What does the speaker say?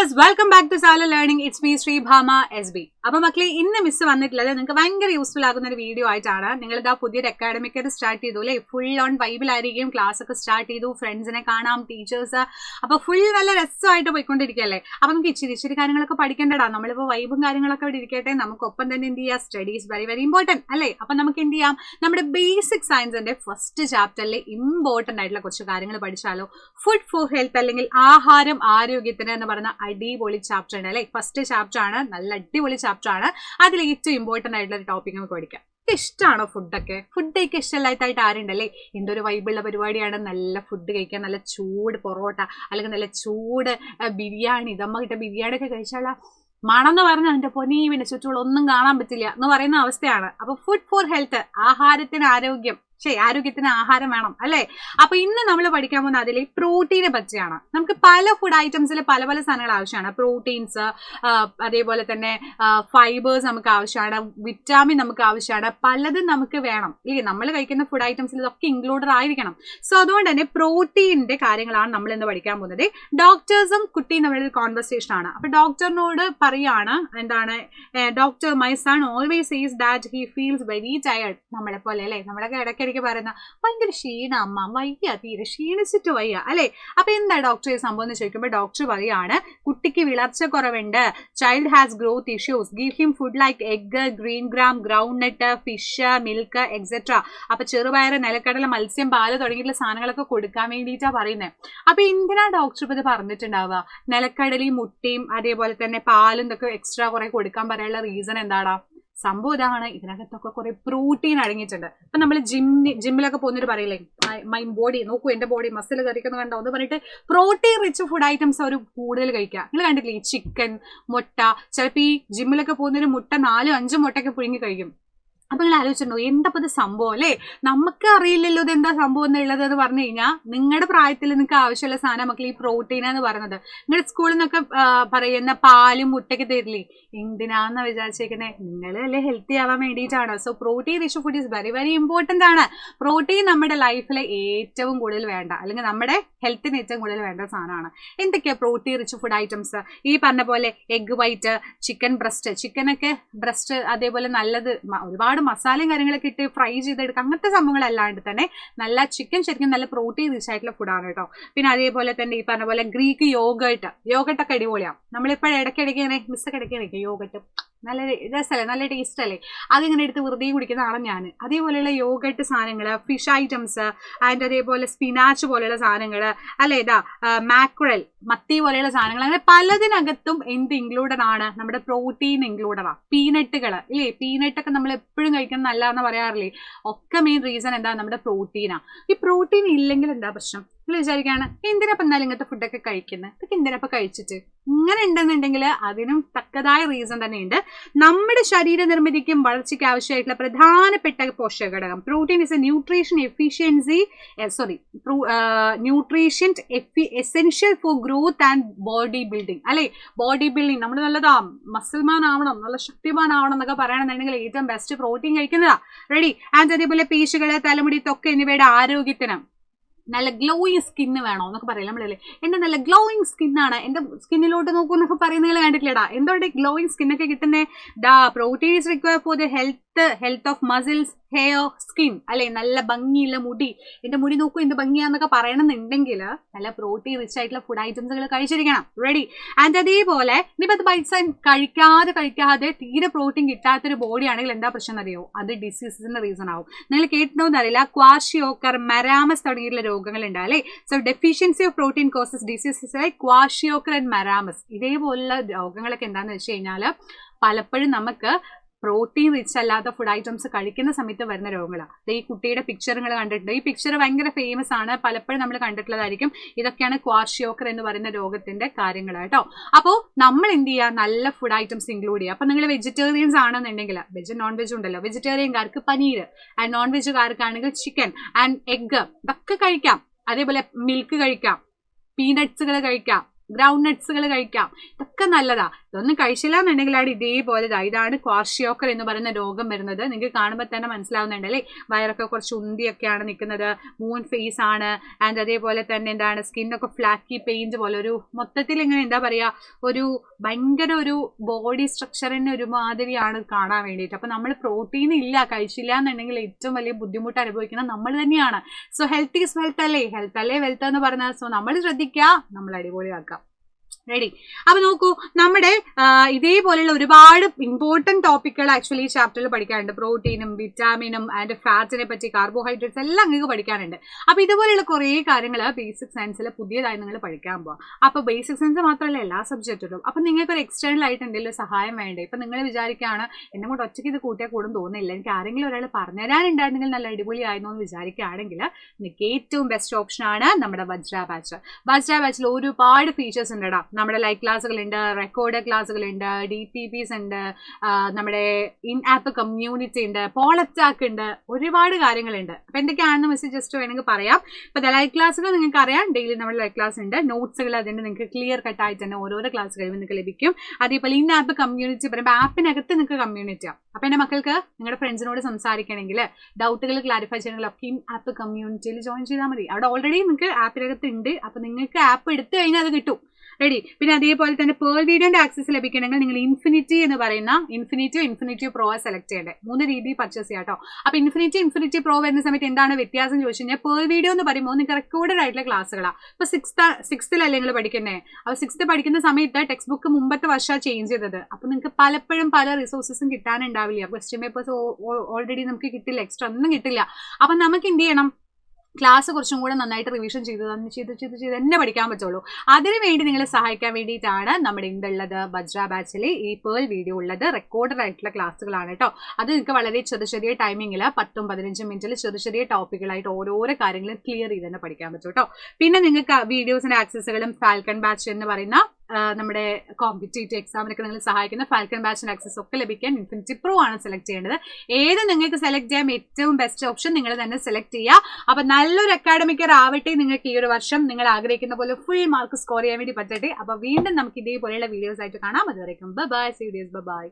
Viewers, welcome back to Saala learning. It's me Sreebhama SB. അപ്പൊ മക്കളെ, ഇന്ന് മിസ് വന്നിട്ടുള്ളത് നിങ്ങൾക്ക് ഭയങ്കര യൂസ്ഫുൾ ആകുന്ന ഒരു വീഡിയോ ആയിട്ടാണ്. നിങ്ങൾ ഇതാ പുതിയൊരു അക്കാഡമിക് ആയിട്ട് സ്റ്റാർട്ട് ചെയ്തു അല്ലെ? ഫുൾ ഓൺ വൈബിലായിരിക്കും. ക്ലാസ് ഒക്കെ സ്റ്റാർട്ട് ചെയ്തു, ഫ്രണ്ട്സിനെ കാണാം, ടീച്ചേഴ്സ്, അപ്പൊ ഫുൾ നല്ല രസമായിട്ട് പോയിക്കൊണ്ടിരിക്കുകയല്ലേ. അപ്പൊ നമുക്ക് ഇച്ചിരി കാര്യങ്ങളൊക്കെ പഠിക്കേണ്ടടാ. നമ്മളിപ്പോ വൈബും കാര്യങ്ങളൊക്കെ ഇവിടെ ഇരിക്കട്ടെ, നമുക്കൊപ്പം തന്നെ എന്ത് ചെയ്യാം, സ്റ്റഡീസ് വെരി വെരി ഇമ്പോർട്ടന്റ് അല്ലേ. അപ്പൊ നമുക്ക് എന്ത് ചെയ്യാം, നമ്മുടെ ബേസിക് സയൻസിന്റെ ഫസ്റ്റ് ചാപ്റ്ററിലെ ഇമ്പോർട്ടന്റ് ആയിട്ടുള്ള കുറച്ച് കാര്യങ്ങൾ പഠിച്ചാലോ. ഫുഡ് ഫോർ ഹെൽത്ത് അല്ലെങ്കിൽ ആഹാരം ആരോഗ്യത്തിന് എന്ന് പറയുന്ന അടിപൊളി ചാപ്റ്റർ ആണ് അല്ലെ. ഫസ്റ്റ് ചാപ്റ്റർ ആണ്, നല്ല അടിപൊളി ചാപ്റ്റർ ആണ്. അതിൽ ഏറ്റവും ഇമ്പോർട്ടന്റ് ആയിട്ടുള്ള ഒരു ടോപ്പിക് നമുക്ക് പഠിക്കാം. ഇഷ്ടമാണോ ഫുഡൊക്കെ? ഫുഡൊക്കെ ഇഷ്ടമില്ലാത്തായിട്ട് ആരുണ്ടല്ലേ? എന്തൊരു വൈബുള്ള പരിപാടിയാണ് നല്ല ഫുഡ് കഴിക്കാൻ. നല്ല ചൂട് പൊറോട്ട അല്ലെങ്കിൽ നല്ല ചൂട് ബിരിയാണി, ഇതമ്മ കിട്ട ബിരിയാണി ഒക്കെ കഴിച്ചാലാ മണം എന്ന് പറഞ്ഞാൽ എൻ്റെ പൊന്നീ, പിന്നെ ചുറ്റുള്ള ഒന്നും കാണാൻ പറ്റില്ല എന്ന് പറയുന്ന അവസ്ഥയാണ്. അപ്പൊ ഫുഡ് ഫോർ ഹെൽത്ത്, ആഹാരത്തിന് ആരോഗ്യം, ആരോഗ്യത്തിന് ആഹാരം വേണം അല്ലെ. അപ്പൊ ഇന്ന് നമ്മൾ പഠിക്കാൻ പോകുന്ന അതിൽ പ്രോട്ടീനെ പറ്റിയാണ്. നമുക്ക് പല ഫുഡ് ഐറ്റംസിൽ പല പല സാധനങ്ങൾ ആവശ്യമാണ്. പ്രോട്ടീൻസ്, അതേപോലെ തന്നെ ഫൈബേഴ്സ് നമുക്ക് ആവശ്യമാണ്, വിറ്റാമിൻ നമുക്ക് ആവശ്യമാണ്, പലതും നമുക്ക് വേണം ഇല്ലേ. നമ്മൾ കഴിക്കുന്ന ഫുഡ് ഐറ്റംസിൽ ഇതൊക്കെ ഇൻക്ലൂഡഡ് ആയിരിക്കണം. സോ അതുകൊണ്ട് തന്നെ പ്രോട്ടീനിന്റെ കാര്യങ്ങളാണ് നമ്മൾ ഇന്ന് പഠിക്കാൻ പോകുന്നത്. ഡോക്ടേഴ്സും കുട്ടിയും തമ്മിലൊരു കോൺവെർസേഷൻ ആണ്. അപ്പൊ ഡോക്ടറിനോട് പറയാണ്, എന്താണ്, doctor my son always says that he feels very tired. നമ്മളെ പോലെ അല്ലെ, നമ്മളൊക്കെ ഇടയ്ക്കിടയ്ക്ക് പറയുന്ന ഭയങ്കര ക്ഷീണ അമ്മ, വയ്യ, തീരെ ക്ഷീണിച്ചിട്ട് വയ്യ അല്ലെ. അപ്പൊ എന്താ ഡോക്ടർ സംഭവം എന്ന് ചോദിക്കുമ്പോൾ ഡോക്ടർ പറയാണ്, കുട്ടിക്ക് വിളർച്ച കുറവുണ്ട്, child has growth issues, give him food like egg, green gram, ground nut, fish, milk etcetera. അപ്പൊ ചെറുപയറ്, നിലക്കടല, മത്സ്യം, പാല് തുടങ്ങിയിട്ടുള്ള സാധനങ്ങളൊക്കെ കൊടുക്കാൻ വേണ്ടിയിട്ടാ പറയുന്നത്. അപ്പൊ എന്തിനാ ഡോക്ടർ ഇപ്പൊ ഇത് പറഞ്ഞിട്ടുണ്ടാവുക? നിലക്കടലയും മുട്ടയും അതേപോലെ തന്നെ പാലും ഇതൊക്കെ എക്സ്ട്രാ കുറെ കൊടുക്കാൻ പറയാനുള്ള റീസൺ എന്താടാ? സംഭവം ഇതാണ്, ഇതിനകത്തൊക്കെ കുറെ പ്രോട്ടീൻ അടങ്ങിയിട്ടുണ്ട്. ഇപ്പൊ നമ്മൾ ജിമ്മിലൊക്കെ പോകുന്നവർ പറയില്ലേ, മൈ ബോഡി നോക്കൂ, എന്റെ ബോഡി മസിൽ കറിക്കുന്ന കണ്ടോ എന്ന് പറഞ്ഞിട്ട് പ്രോട്ടീൻ റിച്ച് ഫുഡ് ഐറ്റംസ് അവർ കൂടുതൽ കഴിക്കുക. നിങ്ങൾ കണ്ടിട്ടില്ലേ, ചിക്കൻ, മുട്ട. ചിലപ്പോൾ ഈ ജിമ്മിലൊക്കെ പോകുന്നൊരു മുട്ട 4-5 മുട്ടയൊക്കെ പുഴുങ്ങി കഴിക്കും. അപ്പൊ നിങ്ങൾ ആലോചിച്ചിട്ടുണ്ടോ എന്താ ഇത് സംഭവം അല്ലേ? നമുക്ക് അറിയില്ലല്ലോ ഇത് എന്താ സംഭവം എന്നുള്ളത് എന്ന് പറഞ്ഞു കഴിഞ്ഞാൽ, നിങ്ങളുടെ പ്രായത്തിൽ നിങ്ങൾക്ക് ആവശ്യമുള്ള സാധനം മക്കൾ ഈ പ്രോട്ടീൻ എന്ന് പറയുന്നത്. നിങ്ങളുടെ സ്കൂളിൽ നിന്നൊക്കെ പറയുന്ന പാലും മുട്ടയ്ക്ക് തരില്ലേ, എന്തിനാന്ന് വിചാരിച്ചേക്കുന്നത്? നിങ്ങൾ അല്ലേ ഹെൽത്തി ആവാൻ വേണ്ടിയിട്ടാണ്. So protein rich food is very very important ആണ്. പ്രോട്ടീൻ നമ്മുടെ ലൈഫിലെ ഏറ്റവും കൂടുതൽ വേണ്ട, അല്ലെങ്കിൽ നമ്മുടെ ഹെൽത്തിന് ഏറ്റവും കൂടുതൽ വേണ്ട സാധനമാണ്. എന്തൊക്കെയാ പ്രോട്ടീൻ റിച്ച് ഫുഡ് ഐറ്റംസ്? ഈ പറഞ്ഞ പോലെ എഗ് വൈറ്റ്, ചിക്കൻ ബ്രസ്റ്റ്, ചിക്കനൊക്കെ ബ്രസ്റ്റ് അതേപോലെ നല്ലത് ഒരുപാട് മസാലയും കാര്യങ്ങളൊക്കെ ഇട്ട് ഫ്രൈ ചെയ്തെടുക്കുക, അങ്ങനത്തെ സംഭവങ്ങളല്ലാണ്ട് തന്നെ നല്ല ചിക്കൻ ശരിക്കും നല്ല പ്രോട്ടീൻ റിച്ച് ആയിട്ടുള്ള ഫുഡാണ് കേട്ടോ. പിന്നെ അതേപോലെ തന്നെ ഈ പറഞ്ഞ പോലെ ഗ്രീക്ക് യോഗട്ടൊക്കെ അടിപൊളിയാണ്. നമ്മളിപ്പോഴും ഇടയ്ക്കിടയ്ക്ക് ഇങ്ങനെ മിസ്സൊക്കെ ഇടയ്ക്കിടയ്ക്ക് യോഗട്ട് നല്ല രസമല്ലേ, നല്ല ടേസ്റ്റ് അല്ലേ, അതിങ്ങനെ എടുത്ത് വെറുതെ കുടിക്കുന്നതാണ് ഞാൻ. അതേപോലെയുള്ള യോഗട്ട് സാധനങ്ങൾ, ഫിഷ് ഐറ്റംസ് ആൻഡ് അതേപോലെ സ്പിനാച്ച് പോലെയുള്ള സാധനങ്ങൾ അല്ലെ, ഇതാ മാക്രൽ, മത്തി പോലെയുള്ള സാധനങ്ങൾ, അങ്ങനെ പലതിനകത്തും എന്ത് ഇൻക്ലൂഡഡ് ആണ്? നമ്മുടെ പ്രോട്ടീൻ ഇൻക്ലൂഡഡ് ആണ്. പീനട്ടുകൾ ഇല്ലേ, പീനട്ടൊക്കെ നമ്മൾ എപ്പോഴും കഴിക്കണം നല്ലതെന്ന് പറയാറില്ലേ. ഒക്കെ മെയിൻ റീസൺ എന്താ? നമ്മുടെ പ്രോട്ടീനാണ്. ഈ പ്രോട്ടീൻ ഇല്ലെങ്കിൽ എന്താ പ്രശ്നം? നിങ്ങൾ വിചാരിക്കുകയാണ്, എന്തിനാപ്പം എന്നാലും ഇങ്ങനത്തെ ഫുഡൊക്കെ കഴിക്കുന്നത്, ഇതൊക്കെ എന്തിനാപ്പം കഴിച്ചിട്ട്? ഇങ്ങനെ ഉണ്ടെന്നുണ്ടെങ്കിൽ അതിനും തക്കതായ റീസൺ തന്നെയുണ്ട്. നമ്മുടെ ശരീര നിർമ്മിതിക്കും വളർച്ചയ്ക്ക് ആവശ്യമായിട്ടുള്ള പ്രധാനപ്പെട്ട പോഷക ഘടകം protein is A nutrition essential for growth and body building അല്ലെ. ബോഡി ബിൽഡിംഗ് നമ്മൾ നല്ലതാ, മസിൽമാൻ ആവണം, നല്ല ശക്തിമാൻ ആവണം എന്നൊക്കെ പറയണമെന്നുണ്ടെങ്കിൽ ഏറ്റവും ബെസ്റ്റ് പ്രോട്ടീൻ കഴിക്കുന്നതാ. റെഡി. ആൻഡ് അതേപോലെ പേശികള്, തലമുടി, ത്വക്ക് എന്നിവയുടെ ആരോഗ്യത്തിന് നല്ല ഗ്ലോയിങ് സ്കിന്ന് വേണോ എന്നൊക്കെ പറയില്ല നമ്മളല്ലേ. എന്റെ നല്ല ഗ്ലോയിങ് സ്കിന്നാണ്, എന്റെ സ്കിന്നിലോട്ട് നോക്കൂ എന്നൊക്കെ പറയുന്നത് കണ്ടിട്ടില്ലടാ. എന്തോടെ ഗ്ലോയിങ് സ്കിന്നൊക്കെ കിട്ടുന്നത്? Protein is require for the health of muscles, hair, skin അല്ലെ. നല്ല ഭംഗിയുള്ള മുടി, എന്റെ മുടി നോക്കൂ എന്ത് ഭംഗിയാന്നൊക്കെ പറയണമെന്നുണ്ടെങ്കിൽ നല്ല പ്രോട്ടീൻ റിച്ച് ആയിട്ടുള്ള ഫുഡ് ഐറ്റംസുകൾ കഴിച്ചിരിക്കണം. റെഡി. ആൻഡ് അതേപോലെ ഇനിയിപ്പോൾ ബൈറ്റ്സ് കഴിക്കാതെ തീരെ പ്രോട്ടീൻ കിട്ടാത്തൊരു ബോഡി ആണെങ്കിൽ എന്താ പ്രശ്നം അറിയോ? അത് ഡിസീസസിന്റെ റീസൺ ആവും. നിങ്ങൾ കേട്ടിട്ടുണ്ടോന്ന് അറിയില്ല, ക്വാഷിയോക്കർ, മെരാമസ് തുടങ്ങിയിട്ടുള്ള രോഗങ്ങൾ ഉണ്ടാവില്ലേ. So deficiency of protein causes diseases like kwashiorkor and marasmus. ഇതേപോലുള്ള രോഗങ്ങളൊക്കെ എന്താണെന്ന് വെച്ച് കഴിഞ്ഞാൽ പലപ്പോഴും നമുക്ക് പ്രോട്ടീൻ റിച്ച് അല്ലാത്ത ഫുഡ് ഐറ്റംസ് കഴിക്കുന്ന സമയത്ത് വരുന്ന രോഗങ്ങളാണ്. ഈ കുട്ടിയുടെ പിക്ചർ നിങ്ങൾ കണ്ടിട്ടുണ്ട്. ഈ പിക്ചർ ഭയങ്കര ഫേമസ് ആണ്, പലപ്പോഴും നമ്മൾ കണ്ടിട്ടുള്ളതായിരിക്കും. ഇതൊക്കെയാണ് ക്വാഷിയോക്കർ എന്ന് പറയുന്ന രോഗത്തിന്റെ കാര്യങ്ങൾ കേട്ടോ. അപ്പോൾ നമ്മൾ എന്ത് ചെയ്യുക, നല്ല ഫുഡ് ഐറ്റംസ് ഇൻക്ലൂഡ് ചെയ്യുക. അപ്പൊ നിങ്ങൾ വെജിറ്റേറിയൻസ് ആണെന്നുണ്ടെങ്കിൽ വെജ് നോൺ വെജ് ഉണ്ടല്ലോ, വെജിറ്റേറിയൻകാർക്ക് പനീർ, ആൻഡ് നോൺ വെജുകാർക്കാണെങ്കിൽ ചിക്കൻ ആൻഡ് എഗ് ഇതൊക്കെ കഴിക്കാം. അതേപോലെ മിൽക്ക് കഴിക്കാം, പീനട്സുകൾ കഴിക്കാം, ഗ്രൗണ്ട് നട്ട്സുകൾ കഴിക്കാം, ഇതൊക്കെ നല്ലതാ. ഇതൊന്നും കഴിച്ചില്ല എന്നുണ്ടെങ്കിലാണ് ഇതേപോലെ ഇതാണ് ക്വാഷിയോക്കർ എന്ന് പറയുന്ന രോഗം വരുന്നത്. നിങ്ങൾക്ക് കാണുമ്പോൾ തന്നെ മനസ്സിലാവുന്നുണ്ട് അല്ലേ, വയറൊക്കെ കുറച്ച് ഉന്തിയൊക്കെയാണ് നിൽക്കുന്നത്, മൂൺ ഫേസ് ആണ്. ആൻഡ് അതേപോലെ തന്നെ എന്താണ് സ്കിന്നൊക്കെ ഫ്ലാക്കി പെയിന്റ് പോലെ ഒരു മൊത്തത്തിൽ ഇങ്ങനെ എന്താ പറയുക, ഒരു ഭയങ്കര ഒരു ബോഡി സ്ട്രക്ചറിന് ഒരുമാതിരിയാണ് കാണാൻ വേണ്ടിയിട്ട്. അപ്പം നമ്മൾ പ്രോട്ടീൻ ഇല്ല കഴിച്ചില്ല എന്നുണ്ടെങ്കിൽ ഏറ്റവും വലിയ ബുദ്ധിമുട്ട് അനുഭവിക്കുന്നത് നമ്മൾ തന്നെയാണ്. സോ ഹെൽത്ത് ഈസ് വെൽത്ത് അല്ലേ, ഹെൽത്ത് അല്ലേ വെൽത്ത് എന്ന് പറഞ്ഞാൽ സോ നമ്മൾ ശ്രദ്ധിക്കുക, നമ്മൾ അടിപൊളിയാക്കാം. റെഡി? അപ്പൊ നോക്കൂ, നമ്മുടെ ഇതേപോലെയുള്ള ഒരുപാട് ഇമ്പോർട്ടൻറ്റ് ടോപ്പിക്കുകൾ ആക്ച്വലി ഈ ചാപ്റ്ററിൽ പഠിക്കാനുണ്ട്. പ്രോട്ടീനും വിറ്റാമിനും ആൻഡ് ഫാറ്റിനെ പറ്റി, കാർബോഹൈഡ്രേറ്റ്സ് എല്ലാം നിങ്ങൾക്ക് പഠിക്കാനുണ്ട്. അപ്പൊ ഇതുപോലെയുള്ള കുറേ കാര്യങ്ങൾ ബേസിക് സയൻസിൽ പുതിയതായി നിങ്ങൾ പഠിക്കാൻ പോവാം. അപ്പൊ ബേസിക് സയൻസ് മാത്രമല്ല എല്ലാ സബ്ജക്റ്റുകളും. അപ്പൊ നിങ്ങൾക്ക് ഒരു എക്സ്റ്റേണൽ ആയിട്ട് എന്തെങ്കിലും സഹായം വേണ്ടേ? ഇപ്പൊ നിങ്ങൾ വിചാരിക്കുകയാണ് എന്നെ കൊണ്ട് ഒറ്റയ്ക്ക് ഇത് കൂട്ടിയാൽ കൂടും തോന്നുന്നില്ല, എനിക്ക് ആരെങ്കിലും ഒരാൾ പറഞ്ഞുതരാനുണ്ടായിരുന്നെങ്കിൽ നല്ല അടിപൊളിയായിരുന്നു എന്ന് വിചാരിക്കുകയാണെങ്കിൽ നിങ്ങൾക്ക് ഏറ്റവും ബെസ്റ്റ് ഓപ്ഷനാണ് നമ്മുടെ വജ്ര ബാച്ച്. വജ്ര ബാച്ചിൽ ഒരുപാട് ഫീച്ചേഴ്സ് ഉണ്ട്. നമ്മുടെ ലൈവ് ക്ലാസ്സുകളുണ്ട്, റെക്കോർഡ് ക്ലാസ്സുകളുണ്ട്, DPPs ഉണ്ട്, നമ്മുടെ ഇൻ ആപ്പ് കമ്മ്യൂണിറ്റി ഉണ്ട്, പോൾ അറ്റാക്ക് ഉണ്ട്, ഒരുപാട് കാര്യങ്ങളുണ്ട്. അപ്പൊ എന്തൊക്കെയാണെന്ന് മിസ് ജസ്റ്റ് വേണമെങ്കിൽ പറയാം. ഇപ്പൊ ലൈവ് ക്ലാസ്സുകൾ നിങ്ങൾക്ക് അറിയാം, ഡെയിലി നമ്മുടെ ലൈവ് ക്ലാസ് ഉണ്ട്, നോട്ട്സുകൾ അതിന്റെ നിങ്ങൾക്ക് ക്ലിയർ കട്ടായിട്ട് തന്നെ ഓരോരോ ക്ലാസ്സുകളിൽ നിങ്ങൾക്ക് ലഭിക്കും. അതേപോലെ ഇൻ ആപ്പ് കമ്മ്യൂണിറ്റി പറയുമ്പോൾ ആപ്പിനകത്ത് നിങ്ങൾക്ക് കമ്മ്യൂണിറ്റി ആവും. അപ്പൊ എന്റെ മക്കൾക്ക് നിങ്ങളുടെ ഫ്രണ്ട്സിനോട് സംസാരിക്കണമെങ്കിൽ, ഡൗട്ടുകൾ ക്ലാരിഫൈ ചെയ്യണമെങ്കിൽ ഒക്കെ ഇൻ ആപ്പ് കമ്മ്യൂണിറ്റിയിൽ ജോയിൻ ചെയ്താൽ മതി. അവിടെ ഓൾറെഡി നിങ്ങൾക്ക് ആപ്പിനകത്ത് ഉണ്ട്. അപ്പൊ നിങ്ങൾക്ക് ആപ്പ് എടുത്തു കഴിഞ്ഞാൽ അത് കിട്ടും. റെഡി? പിന്നെ അതേപോലെ തന്നെ പേൾ വീഡിയോന്റെ ആക്സസ് ലഭിക്കണമെങ്കിൽ നിങ്ങൾ ഇൻഫിനിറ്റി എന്ന് പറയുന്ന ഇൻഫിനിറ്റിയോ പ്രോ സെലക്ട് ചെയ്യേണ്ടത്. 3 രീതിയിൽ പർച്ചേസ് ചെയ്യാം കേട്ടോ. അപ്പൊ ഇൻഫിനിറ്റി പ്രോ വരുന്ന സമയത്ത് എന്താണ് വ്യത്യാസം ചോദിച്ചു കഴിഞ്ഞാൽ, പേൾ വീഡിയോ എന്ന് പറയുമ്പോൾ നിങ്ങൾക്ക് റെക്കോർഡഡ് ആയിട്ടുള്ള ക്ലാസ്സുകളാണ്. ഇപ്പൊ 6th നിങ്ങൾ പഠിക്കുന്നത്. അപ്പൊ 6th പഠിക്കുന്ന സമയത്ത് ടെക്സ്റ്റ് ബുക്ക് മുമ്പത്തെ വർഷം ചേഞ്ച് ചെയ്തത്. അപ്പൊ നിങ്ങൾക്ക് പലപ്പോഴും പല റിസോഴ്സസും കിട്ടാനുണ്ടാവില്ല. ക്വസ്റ്റ്യൻ പേപ്പേഴ്സ് ഓൾറെഡി നമുക്ക് കിട്ടില്ല, എക്സ്ട്രാ ഒന്നും കിട്ടില്ല. അപ്പൊ നമുക്ക് എന്ത് ചെയ്യണം, ക്ലാസ് കുറച്ചും കൂടെ നന്നായിട്ട് റിവിഷൻ ചെയ്ത് തന്നെ പഠിക്കാൻ പറ്റുള്ളൂ. അതിനു വേണ്ടി നിങ്ങളെ സഹായിക്കാൻ വേണ്ടിയിട്ടാണ് നമ്മുടെ ഇന്നുള്ളത് വജ്ര ബാച്ചിൽ ഈ പേൾ വീഡിയോ ഉള്ളത്. റെക്കോർഡഡ് ആയിട്ടുള്ള ക്ലാസ്സുകളാണ് കേട്ടോ. അത് നിങ്ങൾക്ക് വളരെ ചെറിയ ടൈമിങ്ങിൽ 10-15 മിനിറ്റിൽ ചെറിയ ടോപ്പിക്കുകളായിട്ട് ഓരോരോ കാര്യങ്ങളും ക്ലിയർ ചെയ്ത് തന്നെ പഠിക്കാൻ പറ്റും കേട്ടോ. പിന്നെ നിങ്ങൾക്ക് വീഡിയോസിന്റെ ആക്സസുകളും ഫാൽക്കൺ ബാച്ച് എന്ന് പറയുന്ന നമ്മുടെ കോമ്പറ്റേറ്റീവ് എക്സാമിനൊക്കെ നിങ്ങൾ സഹായിക്കുന്ന ഫാൽക്കൺ ബാച്ചിന്റെ ആക്സസ് ഒക്കെ ലഭിക്കാൻ ഇൻഫിനിറ്റി പ്രോ ആണ് സെലക്ട് ചെയ്യേണ്ടത്. ഏത് നിങ്ങൾക്ക് സെലക്ട് ചെയ്യാൻ ഏറ്റവും ബെസ്റ്റ് ഓപ്ഷൻ നിങ്ങൾ തന്നെ സെലക്ട് ചെയ്യുക. അപ്പൊ നല്ലൊരു അക്കാഡമിക് ഇയർ ആവട്ടെ നിങ്ങൾക്ക് ഈ ഒരു വർഷം. നിങ്ങൾ ആഗ്രഹിക്കുന്ന പോലെ ഫുൾ മാർക്ക് സ്കോർ ചെയ്യാൻ വേണ്ടി പറ്റട്ടെ. അപ്പൊ വീണ്ടും നമുക്ക് ഇതേപോലെയുള്ള വീഡിയോസ് ആയിട്ട് കാണാം. അതുവരെയും ബൈ, സീ യു, ബൈ.